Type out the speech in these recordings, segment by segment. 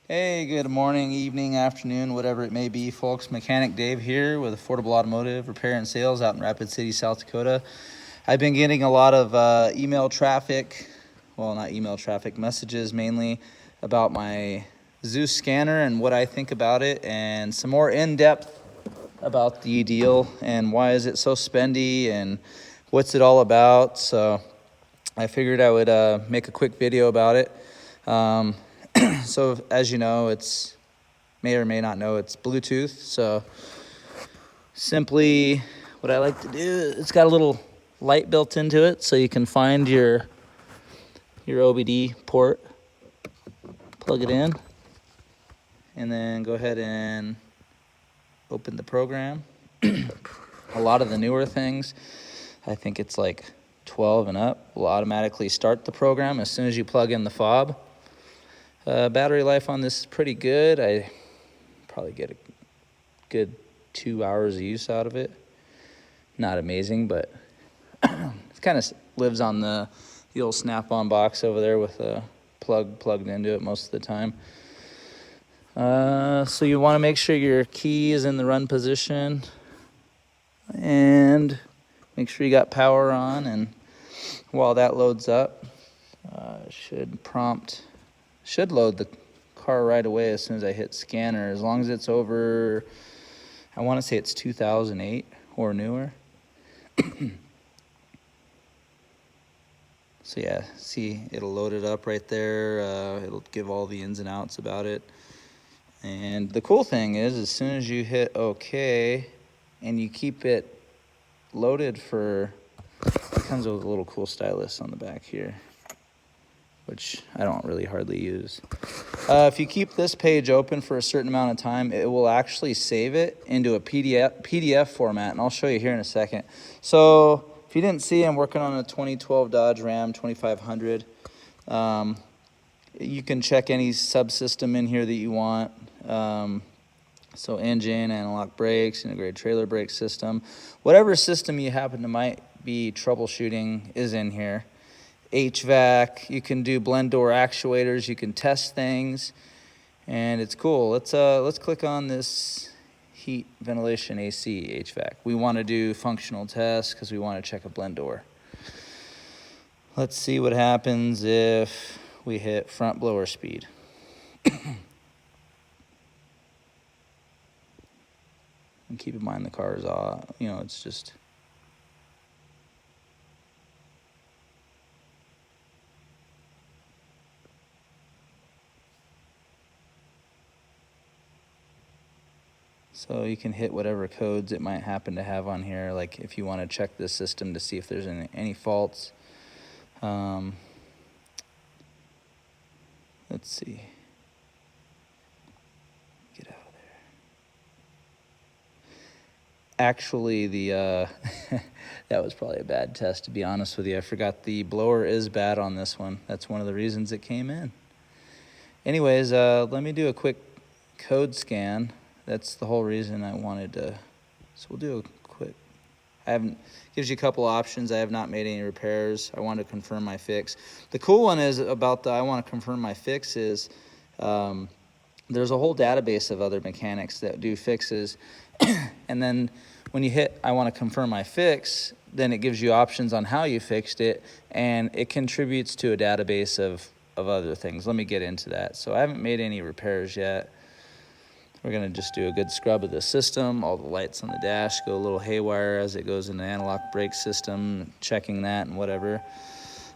Hey, good morning, evening, afternoon, whatever it may be, folks. Mechanic Dave here with Affordable Automotive Repair and Sales out in Rapid City, South Dakota. I've been getting a lot of email traffic, well, not email traffic, messages mainly about my Zeus scanner and what I think about it, and some more in-depth about the deal and why is it so spendy and what's it all about. So I figured I would make a quick video about it. So as you know, it's may or may not know it's Bluetooth. So simply what I like to do, it's got a little light built into it so you can find your OBD port, plug it in, and then go ahead and open the program. A lot of the newer things, I think it's like 12 and up, will automatically start the program as soon as you plug in the fob. Battery life on this is pretty good. I probably get a good 2 hours of use out of it. Not amazing, but it kind of lives on the old snap-on box over there with a plug plugged into it most of the time. So you want to make sure your key is in the run position and make sure you got power on, and while that loads up, should load the car right away as soon as I hit scanner, as long as it's over, I want to say it's 2008 or newer. So yeah, see, it'll load it up right there. It'll give all the ins and outs about it. And the cool thing is, as soon as you hit OK and you keep it loaded for, it comes with a little cool stylus on the back here, which I don't really hardly use. If you keep this page open for a certain amount of time, it will actually save it into a PDF format, and I'll show you here in a second. So if you didn't see, I'm working on a 2012 Dodge Ram 2500. You can check any subsystem in here that you want. So engine, analog brakes, integrated trailer brake system. Whatever system you happen to might be troubleshooting is in here. HVAC, you can do blend door actuators, you can test things, and it's cool. Let's click on this heat, ventilation, AC, HVAC. We want to do functional tests because we want to check a blend door. Let's see what happens if we hit front blower speed. And keep in mind the car is off, it's just. So you can hit whatever codes it might happen to have on here, like if you want to check the system to see if there's any faults. Let's see. Get out of there. Actually, that was probably a bad test, to be honest with you. I forgot the blower is bad on this one. That's one of the reasons it came in. Anyways, let me do a quick code scan. That's the whole reason I wanted to. So we'll do a quick. Gives you a couple options. I have not made any repairs. I want to confirm my fix. The cool one is about the I want to confirm my fix is there's a whole database of other mechanics that do fixes. And then when you hit I want to confirm my fix, then it gives you options on how you fixed it, and it contributes to a database of other things. Let me get into that. So I haven't made any repairs yet. We're going to just do a good scrub of the system. All the lights on the dash go a little haywire as it goes into the analog brake system, checking that and whatever.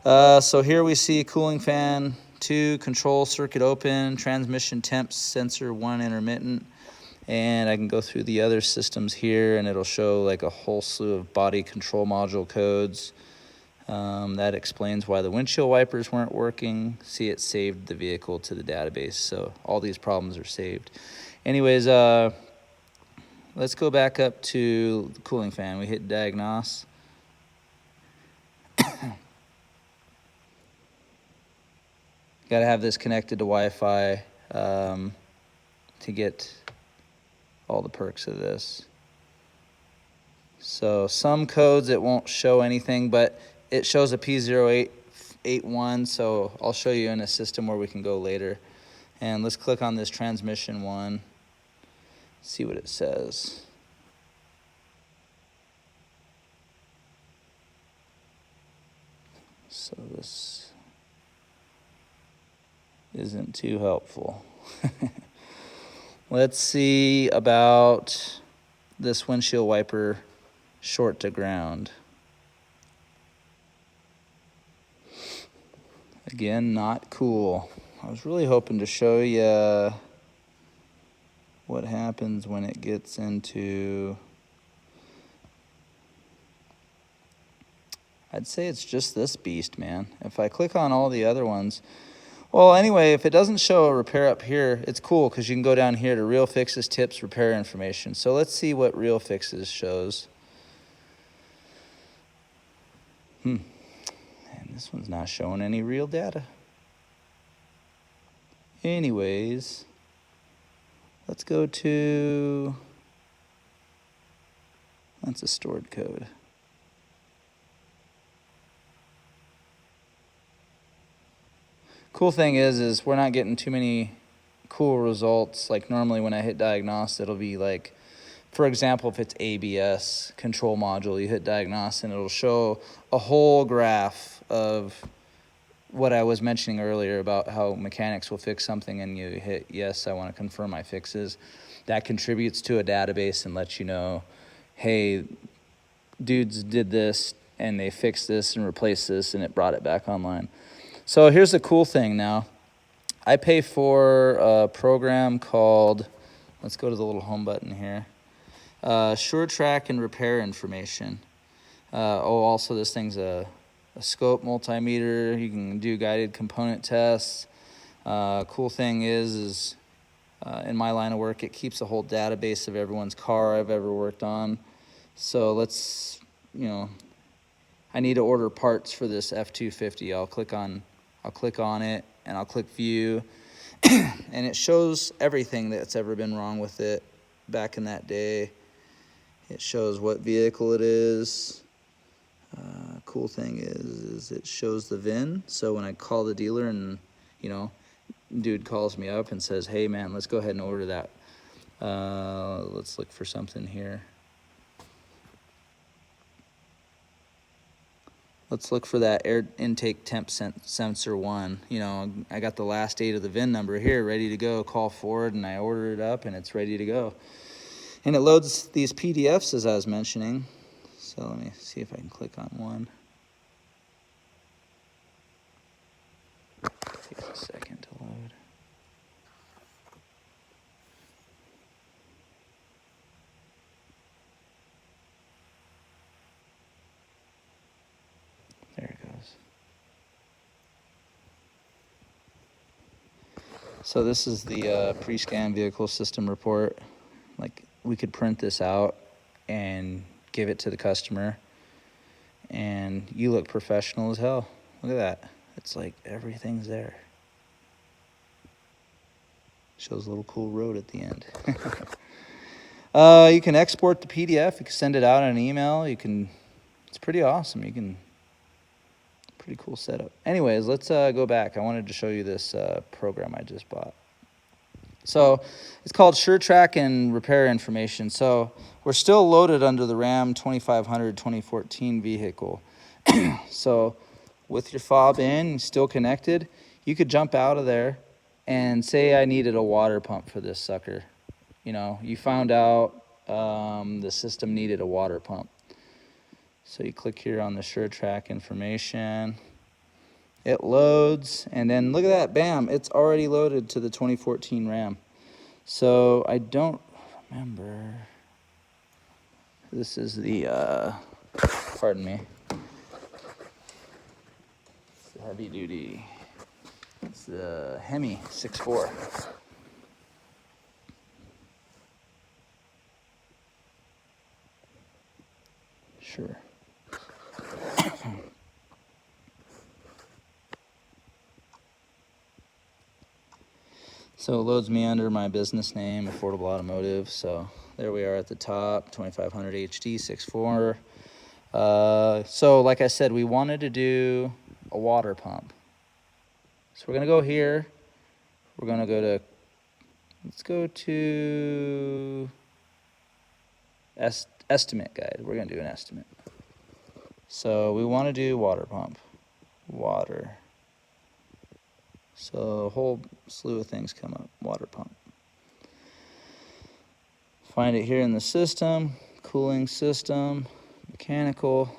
So here we see cooling fan 2, control circuit open, transmission temp sensor 1 intermittent. And I can go through the other systems here, and it'll show like a whole slew of body control module codes. That explains why the windshield wipers weren't working. See, it saved the vehicle to the database, so all these problems are saved. Anyways, let's go back up to the cooling fan. We hit diagnose. Got to have this connected to Wi-Fi to get all the perks of this. So some codes it won't show anything, but it shows a P0881, so I'll show you in a system where we can go later And let's click on this transmission one, see what it says. So this isn't too helpful. Let's see about this windshield wiper short to ground. Again, not cool. I was really hoping to show you what happens when it gets into, I'd say it's just this beast, man. If I click on all the other ones, well, anyway, if it doesn't show a repair up here, it's cool because you can go down here to Real Fixes, Tips, Repair Information. So let's see what Real Fixes shows. And this one's not showing any real data. Anyways, let's go to, that's a stored code. Cool thing is we're not getting too many cool results. Like normally when I hit diagnose, it'll be like, for example, if it's ABS control module, you hit diagnose and it'll show a whole graph of what I was mentioning earlier about how mechanics will fix something and you hit yes, I want to confirm my fixes. That contributes to a database and lets you know, hey, dudes did this and they fixed this and replaced this and it brought it back online. So here's the cool thing now. I pay for a program called, let's go to the little home button here, SureTrack and Repair Information. Also this thing's a scope multimeter. You can do guided component tests. Cool thing is in my line of work, it keeps a whole database of everyone's car I've ever worked on. So let's, I need to order parts for this F-250. I'll click on it and I'll click view and it shows everything that's ever been wrong with it back in that day. It shows what vehicle it is. Cool thing is it shows the VIN. So when I call the dealer and, dude calls me up and says, hey man, let's go ahead and order that. Let's look for something here. Let's look for that air intake temp sensor one. I got the last 8 of the VIN number here ready to go. Call forward and I order it up and it's ready to go. And it loads these PDFs as I was mentioning. So let me see if I can click on one. Takes a second to load. There it goes. So this is the pre-scan vehicle system report. Like we could print this out and give it to the customer and you look professional as hell. Look at that. It's like everything's there. Shows a little cool road at the end. You can export the PDF. You can send it out in an email. It's pretty awesome. Pretty cool setup. Anyways, let's go back. I wanted to show you this program I just bought. So it's called SureTrack and Repair Information. So we're still loaded under the Ram 2500 2014 vehicle. So with your fob in, still connected, you could jump out of there and say I needed a water pump for this sucker. You found out the system needed a water pump. So you click here on the SureTrack information. It loads, and then look at that, bam, it's already loaded to the 2014 Ram. So I don't remember. This is the, pardon me. It's the heavy duty. It's the Hemi 6.4. Sure. So it loads me under my business name, Affordable Automotive. So there we are at the top, 2500 HD 6.4. So like I said, we wanted to do a water pump. So we're gonna go here. we're gonna go to, let's go to estimate guide. We're gonna do an estimate. So we wanna do water pump, water. So a whole slew of things come up, water pump. Find it here in the system, cooling system, mechanical.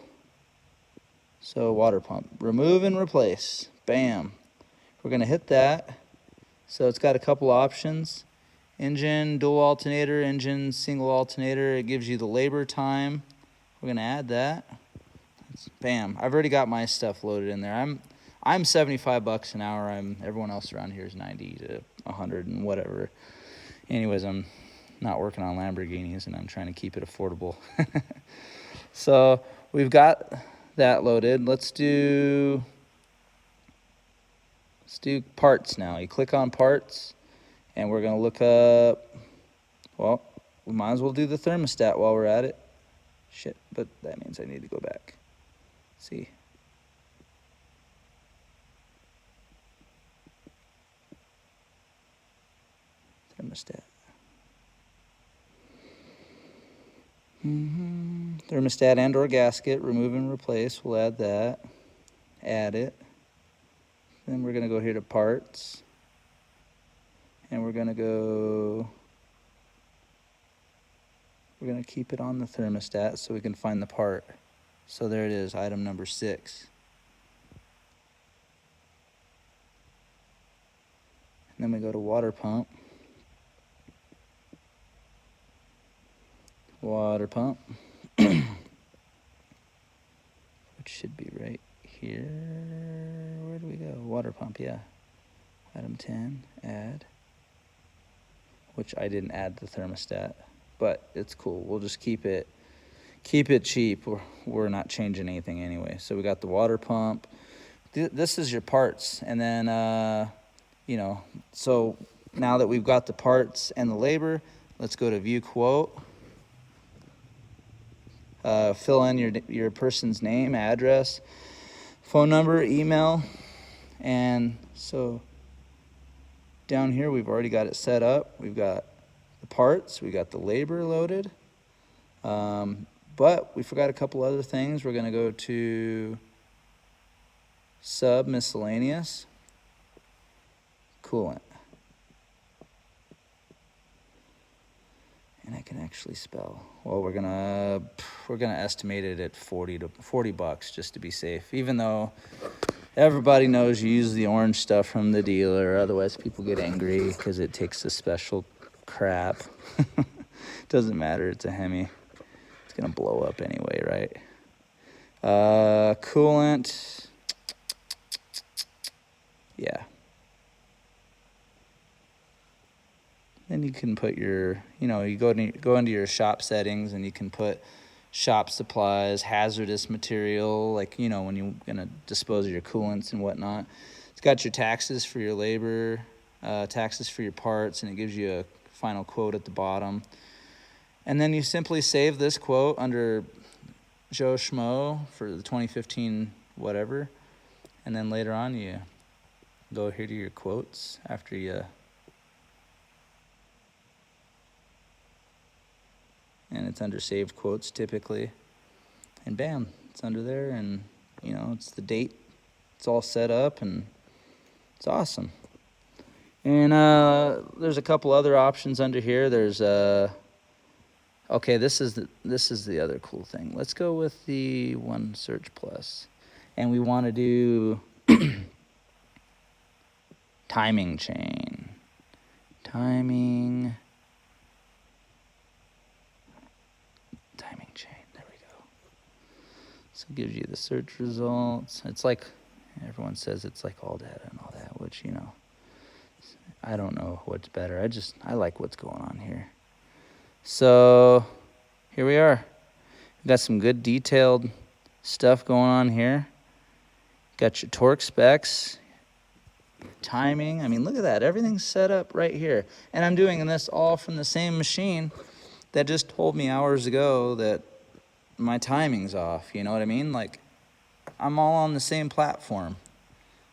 So water pump, remove and replace, bam. We're gonna hit that. So it's got a couple options. Engine, dual alternator, engine, single alternator. It gives you the labor time. We're gonna add that. Bam, I've already got my stuff loaded in there. I'm 75 bucks an hour. Everyone else around here is 90 to 100 and whatever. Anyways, I'm not working on Lamborghinis and I'm trying to keep it affordable. So we've got that loaded. Let's do parts now. You click on parts and we're gonna look up, well, we might as well do the thermostat while we're at it. Shit, but that means I need to go back. See. Thermostat. Thermostat and or gasket, remove and replace. We'll add that. Add it. Then we're gonna go here to parts. And we're gonna keep it on the thermostat so we can find the part. So there it is, item number 6. And then we go to water pump. Water pump. Which should be right here. Where do we go? Water pump, yeah. Item 10, add. Which I didn't add the thermostat, but it's cool. We'll just keep it cheap. We're not changing anything anyway. So we got the water pump. This is your parts. And then, you know, so now that we've got the parts and the labor, let's go to view quote. Fill in your person's name, address, phone number, email. And so down here, we've already got it set up. We've got the parts, we got the labor loaded. But we forgot a couple other things. We're gonna go to sub miscellaneous, coolant. And I can actually spell. Well, we're gonna estimate it at 40 bucks just to be safe. Even though everybody knows you use the orange stuff from the dealer, otherwise people get angry because it takes the special crap. Doesn't matter, it's a Hemi. It's gonna blow up anyway, right? Coolant. Yeah. Then you can put your, you know, you go into your shop settings and you can put shop supplies, hazardous material, like, you know, when you're gonna dispose of your coolants and whatnot. It's got your taxes for your labor, taxes for your parts, and it gives you a final quote at the bottom. And then you simply save this quote under Joe Schmo for the 2015 whatever. And then later on you go here to your quotes after you, and it's under saved quotes typically. And bam, it's under there, and you know, it's the date. It's all set up and it's awesome. And there's a couple other options under here. There's okay, this is the other cool thing. Let's go with the One Search Plus. And we want to do timing chain. Timing chain. There we go. So it gives you the search results. It's like everyone says it's like all data and all that, which, you know, I don't know what's better. I like what's going on here. So here we are. We've got some good detailed stuff going on here. Got your torque specs, timing. I mean, look at that. Everything's set up right here. And I'm doing this all from the same machine that just told me hours ago that my timing's off. You know what I mean? Like, I'm all on the same platform.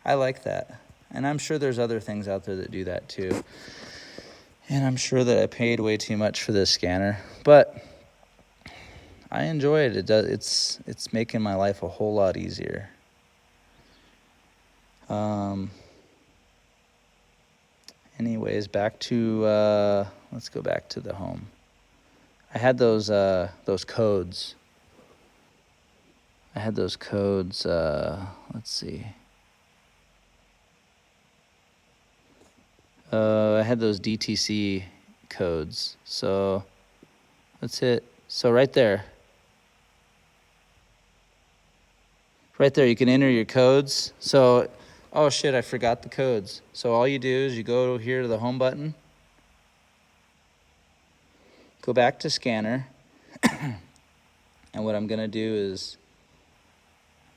I like that. And I'm sure there's other things out there that do that too. And I'm sure that I paid way too much for this scanner, but I enjoy it. It's making my life a whole lot easier. Anyways, back to let's go back to the home. I had those codes. I had those codes. Let's see. I had those DTC codes. So let's hit. So right there. Right there, you can enter your codes. So, oh shit, I forgot the codes. So all you do is you go here to the home button. Go back to scanner. And what I'm gonna do is,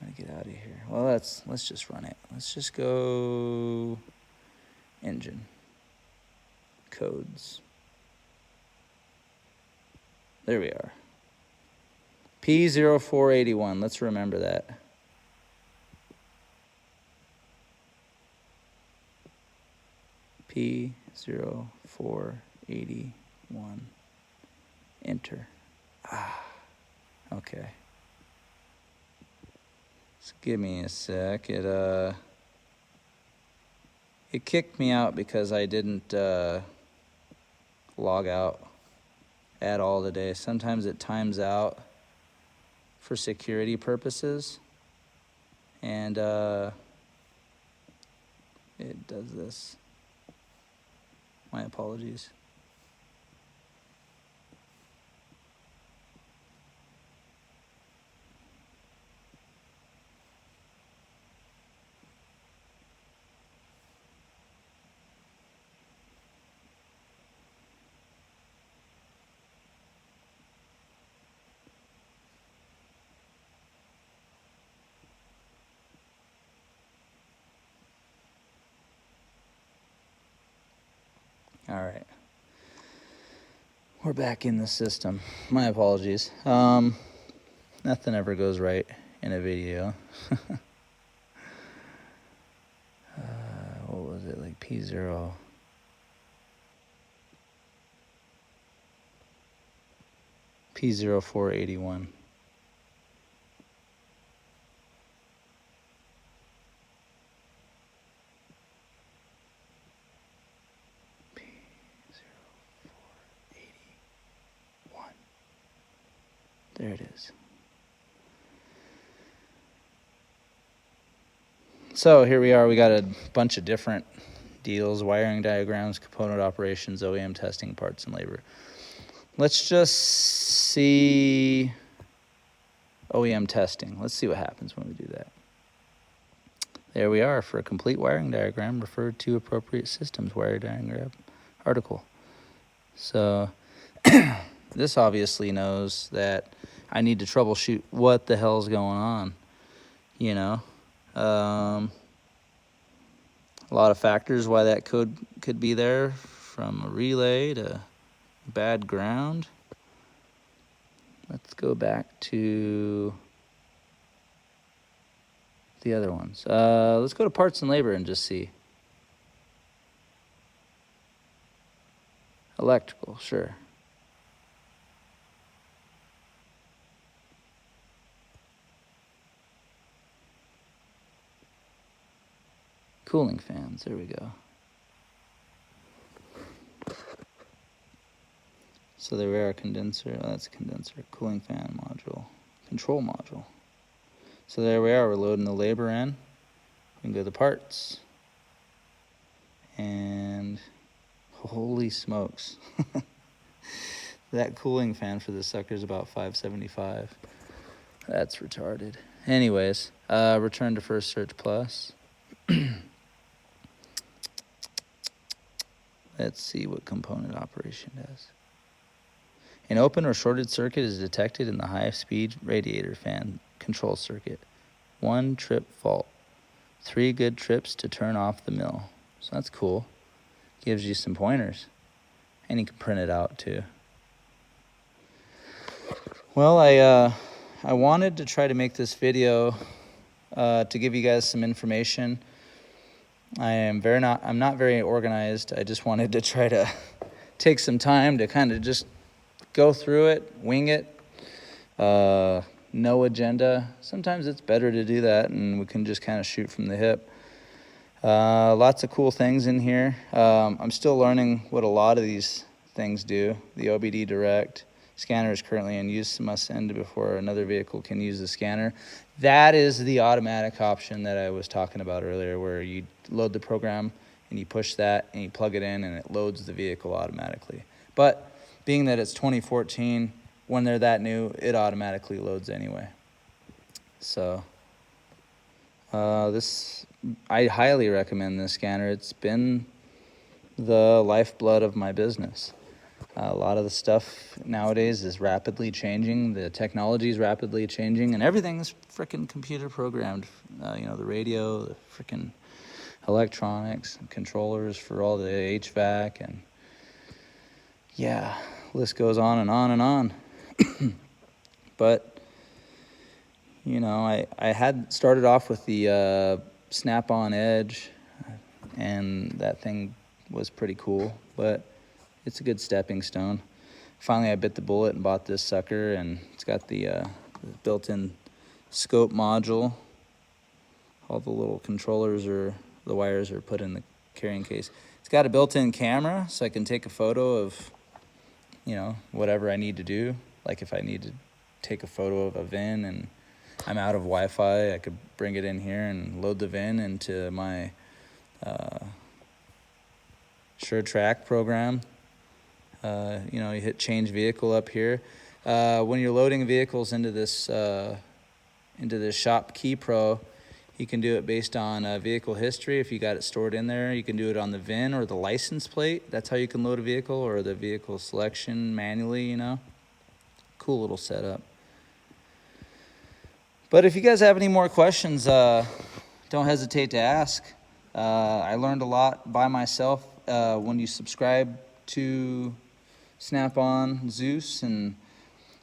I'm gonna get out of here. Well, let's just run it. Let's just go engine. Codes. There we are. P0481, let's remember that. P0481. Enter. Okay. So give me a sec. It kicked me out because I didn't log out at all today. Sometimes it times out for security purposes, and it does this. My apologies. All right. We're back in the system. My apologies. Nothing ever goes right in a video. What was it, like P0? P0481. There it is. So here we are. We got a bunch of different deals: wiring diagrams, component operations, OEM testing, parts and labor. Let's just see OEM testing. Let's see what happens when we do that. There we are. For a complete wiring diagram, refer to appropriate systems wiring diagram article. So this obviously knows that I need to troubleshoot what the hell's going on, you know. A lot of factors why that could be there, from a relay to bad ground. Let's go back to the other ones. Let's go to parts and labor and just see. Electrical, sure. Cooling fans, there we go. So there we are, condenser, oh, that's a condenser, cooling fan module, control module. So there we are, we're loading the labor in. We can go to the parts. And holy smokes. That cooling fan for this sucker is about $575. That's retarded. Anyways, return to first search plus. Let's see what component operation does. An open or shorted circuit is detected in the high-speed radiator fan control circuit. 1 trip fault. 3 good trips to turn off the mill. So that's cool. Gives you some pointers. And you can print it out too. Well, I wanted to try to make this video to give you guys some information. I'm not very organized. I just wanted to try to take some time to kind of just go through it, wing it, no agenda. Sometimes it's better to do that, and we can just kind of shoot from the hip. Lots of cool things in here. I'm still learning what a lot of these things do. The OBD Direct scanner is currently in use, must end before another vehicle can use the scanner. That is the automatic option that I was talking about earlier, where you load the program and you push that and you plug it in and it loads the vehicle automatically. But being that it's 2014, when they're that new, it automatically loads anyway. So I highly recommend this scanner. It's been the lifeblood of my business. A lot of the stuff nowadays is rapidly changing. The technology is rapidly changing, and everything's freaking computer programmed. The radio, the freaking electronics, and controllers for all the HVAC, and yeah, list goes on and on and on. But I had started off with the Snap-on Edge, and that thing was pretty cool, but it's a good stepping stone. Finally, I bit the bullet and bought this sucker, and it's got the built-in scope module. All the little controllers the wires are put in the carrying case. It's got a built-in camera, so I can take a photo of, whatever I need to do. Like if I need to take a photo of a VIN and I'm out of Wi-Fi, I could bring it in here and load the VIN into my SureTrack program. You hit change vehicle up here. When you're loading vehicles into this Shop Key Pro, you can do it based on vehicle history. If you got it stored in there, you can do it on the VIN or the license plate. That's how you can load a vehicle, or the vehicle selection manually, Cool little setup. But if you guys have any more questions, don't hesitate to ask. I learned a lot by myself when you subscribe to Snap-on Zeus, and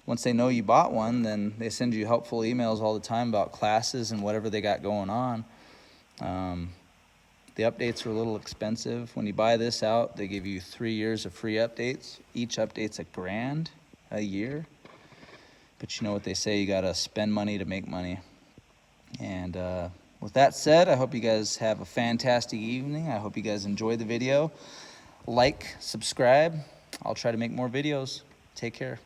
once they know you bought one, then they send you helpful emails all the time about classes and whatever they got going on. The updates are a little expensive. When you buy this out, they give you 3 years of free updates. Each update's $1,000 a year. But you know what they say, you gotta spend money to make money. And with that said, I hope you guys have a fantastic evening. I hope you guys enjoyed the video. Like, subscribe. I'll try to make more videos. Take care.